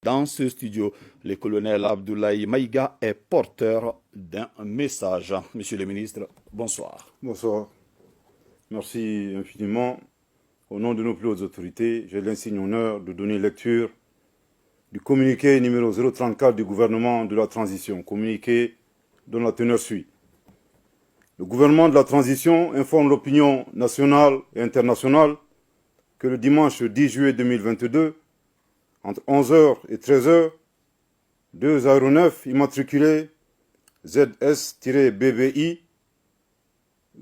Dans ce studio, le colonel Abdoulaye Maïga est porteur d'un message. Monsieur le ministre, bonsoir. Bonsoir. Merci infiniment. Au nom de nos plus hautes autorités, j'ai l'insigne honneur de donner lecture du communiqué numéro 034 du gouvernement de la transition, communiqué dont la teneur suit. Le gouvernement de la transition informe l'opinion nationale et internationale que le dimanche 10 juillet 2022, entre 11h et 13h, deux aéronefs immatriculés ZS-BBI,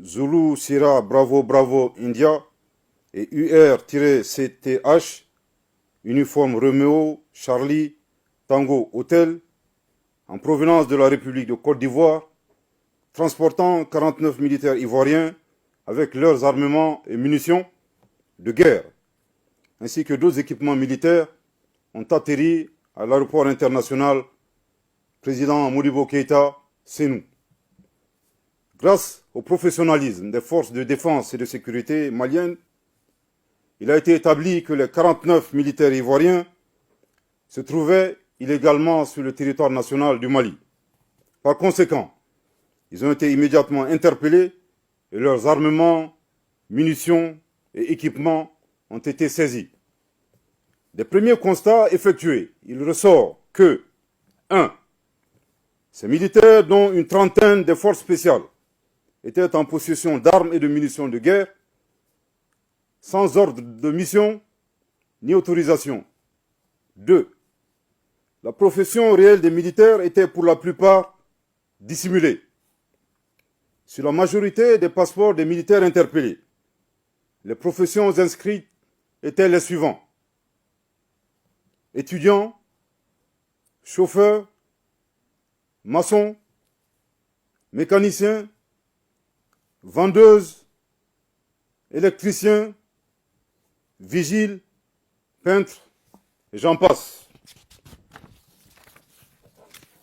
Zulu Sierra Bravo Bravo India et UR-CTH, uniforme Romeo Charlie Tango Hotel, en provenance de la République de Côte d'Ivoire, transportant 49 militaires ivoiriens avec leurs armements et munitions de guerre, ainsi que d'autres équipements militaires, ont atterri à l'aéroport international président Modibo Keïta, Sénou. Grâce au professionnalisme des forces de défense et de sécurité maliennes, il a été établi que les 49 militaires ivoiriens se trouvaient illégalement sur le territoire national du Mali. Par conséquent, ils ont été immédiatement interpellés et leurs armements, munitions et équipements ont été saisis. Des premiers constats effectués, il ressort que 1. Ces militaires, dont une trentaine de forces spéciales, étaient en possession d'armes et de munitions de guerre, sans ordre de mission ni autorisation. 2. La profession réelle des militaires était pour la plupart dissimulée. Sur la majorité des passeports des militaires interpellés, les professions inscrites étaient les suivants: étudiants, chauffeurs, maçons, mécaniciens, vendeuses, électriciens, vigiles, peintres, et j'en passe.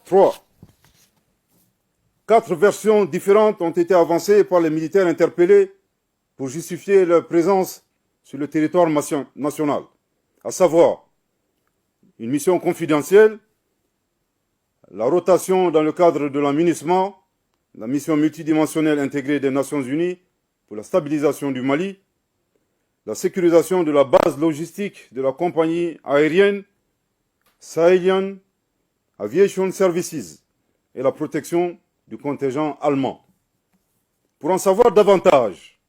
3. 4 versions différentes ont été avancées par les militaires interpellés pour justifier leur présence sur le territoire national, à savoir une mission confidentielle, la rotation dans le cadre de la MINUSMA, la mission multidimensionnelle intégrée des Nations Unies pour la stabilisation du Mali, la sécurisation de la base logistique de la compagnie aérienne Sahelian Aviation Services et la protection du contingent allemand. Pour en savoir davantage,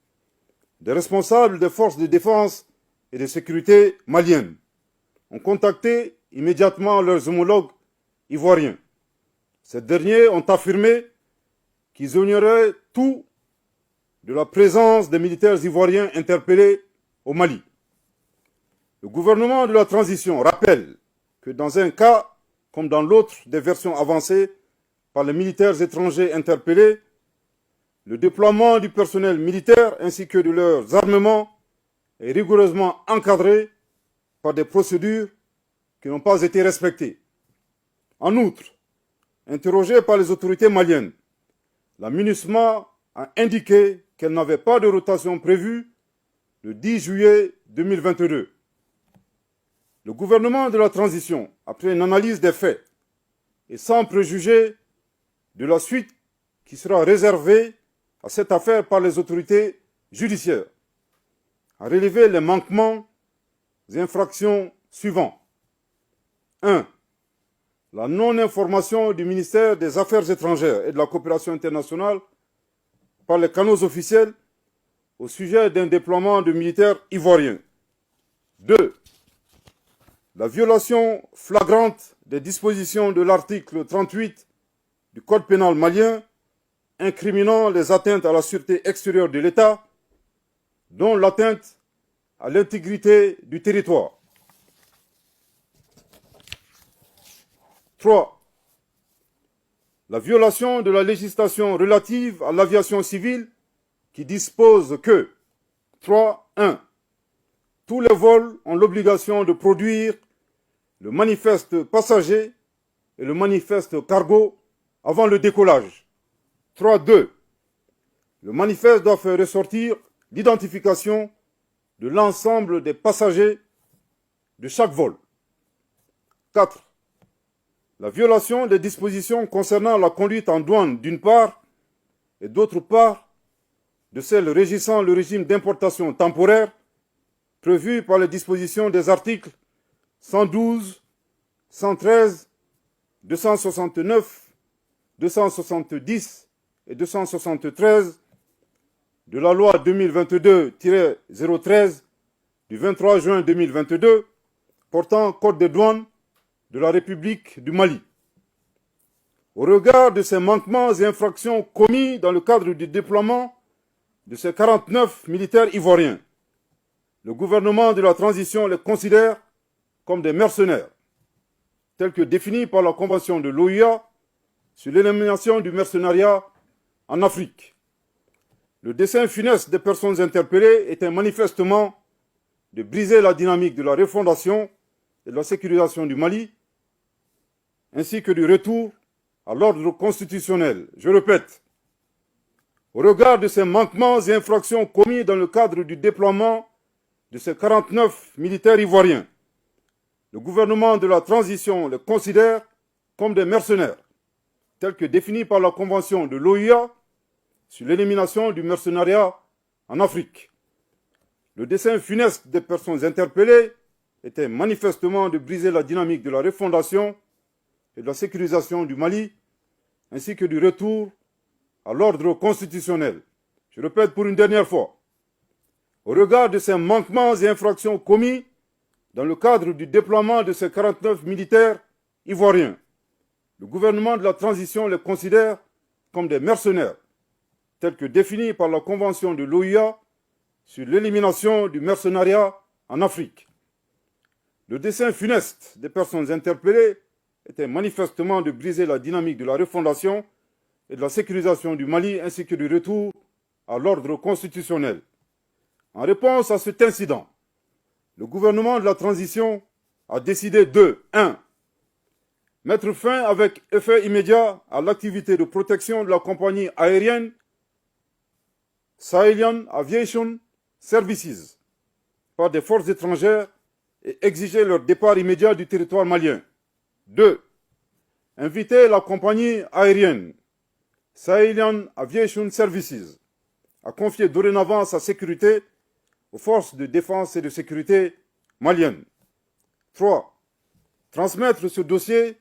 des responsables des forces de défense et de sécurité maliennes ont contacté immédiatement leurs homologues ivoiriens. Ces derniers ont affirmé qu'ils ignoraient tout de la présence des militaires ivoiriens interpellés au Mali. Le gouvernement de la transition rappelle que dans un cas, comme dans l'autre des versions avancées par les militaires étrangers interpellés, le déploiement du personnel militaire ainsi que de leurs armements est rigoureusement encadré par des procédures qui n'ont pas été respectées. En outre, interrogée par les autorités maliennes, la MINUSMA a indiqué qu'elle n'avait pas de rotation prévue le 10 juillet 2022. Le gouvernement de la transition, après une analyse des faits et sans préjuger de la suite qui sera réservée à cette affaire par les autorités judiciaires, a relevé les manquements et infractions suivants. 1. La non-information du ministère des Affaires étrangères et de la coopération internationale par les canaux officiels au sujet d'un déploiement de militaires ivoiriens. 2. La violation flagrante des dispositions de l'article 38 du Code pénal malien incriminant les atteintes à la sûreté extérieure de l'État, dont l'atteinte à l'intégrité du territoire. 3. La violation de la législation relative à l'aviation civile qui dispose que 3.1. Tous les vols ont l'obligation de produire le manifeste passager et le manifeste cargo avant le décollage. 3.2. Le manifeste doit faire ressortir l'identification de l'ensemble des passagers de chaque vol. 4. La violation des dispositions concernant la conduite en douane d'une part et d'autre part de celles régissant le régime d'importation temporaire prévu par les dispositions des articles 112, 113, 269, 270 et 273 de la loi 2022-013 du 23 juin 2022 portant code des douanes de la République du Mali. Au regard de ces manquements et infractions commis dans le cadre du déploiement de ces 49 militaires ivoiriens, le gouvernement de la transition les considère comme des mercenaires, tels que définis par la Convention de l'OUA sur l'élimination du mercenariat en Afrique. Le dessein funeste des personnes interpellées était manifestement de briser la dynamique de la refondation et de la sécurisation du Mali, ainsi que du retour à l'ordre constitutionnel. Je répète, au regard de ces manquements et infractions commis dans le cadre du déploiement de ces 49 militaires ivoiriens, le gouvernement de la transition les considère comme des mercenaires, tels que définis par la Convention de l'OUA sur l'élimination du mercenariat en Afrique. Le dessein funeste des personnes interpellées était manifestement de briser la dynamique de la refondation et de la sécurisation du Mali, ainsi que du retour à l'ordre constitutionnel. Je répète pour une dernière fois, au regard de ces manquements et infractions commis dans le cadre du déploiement de ces 49 militaires ivoiriens, le gouvernement de la transition les considère comme des mercenaires, tels que définis par la Convention de l'OUA sur l'élimination du mercenariat en Afrique. Le dessein funeste des personnes interpellées était manifestement de briser la dynamique de la refondation et de la sécurisation du Mali, ainsi que du retour à l'ordre constitutionnel. En réponse à cet incident, le gouvernement de la transition a décidé de 1. Mettre fin avec effet immédiat à l'activité de protection de la compagnie aérienne Sahelyan Aviation Services par des forces étrangères et exiger leur départ immédiat du territoire malien. 2. Inviter la compagnie aérienne Sahelyan Aviation Services à confier dorénavant sa sécurité aux forces de défense et de sécurité maliennes. 3. Transmettre ce dossier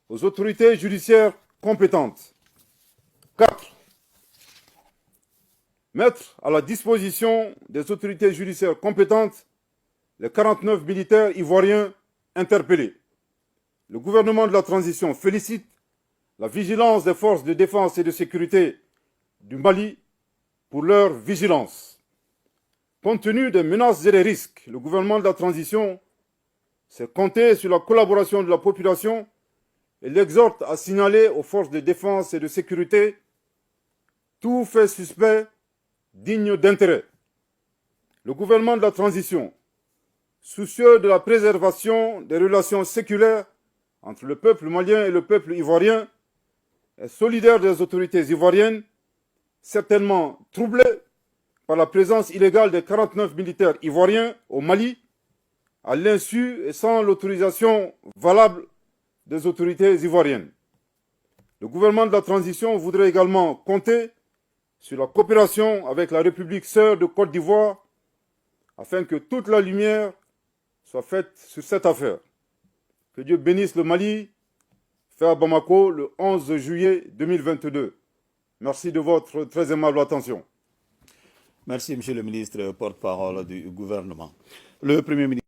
aux autorités judiciaires compétentes. 4. Mettre à la disposition des autorités judiciaires compétentes les 49 militaires ivoiriens interpellés. Le gouvernement de la transition félicite la vigilance des forces de défense et de sécurité du Mali pour leur vigilance. Compte tenu des menaces et des risques, le gouvernement de la transition s'est compté sur la collaboration de la population et l'exhorte à signaler aux forces de défense et de sécurité tout fait suspect digne d'intérêt. Le gouvernement de la transition, soucieux de la préservation des relations séculaires entre le peuple malien et le peuple ivoirien, est solidaire des autorités ivoiriennes, certainement troublé par la présence illégale des 49 militaires ivoiriens au Mali, à l'insu et sans l'autorisation valable des autorités ivoiriennes. Le gouvernement de la transition voudrait également compter sur la coopération avec la République sœur de Côte d'Ivoire afin que toute la lumière soit faite sur cette affaire. Que Dieu bénisse le Mali, fait à Bamako le 11 juillet 2022. Merci de votre très aimable attention. Merci, Monsieur le ministre, porte-parole du gouvernement. Le Premier ministre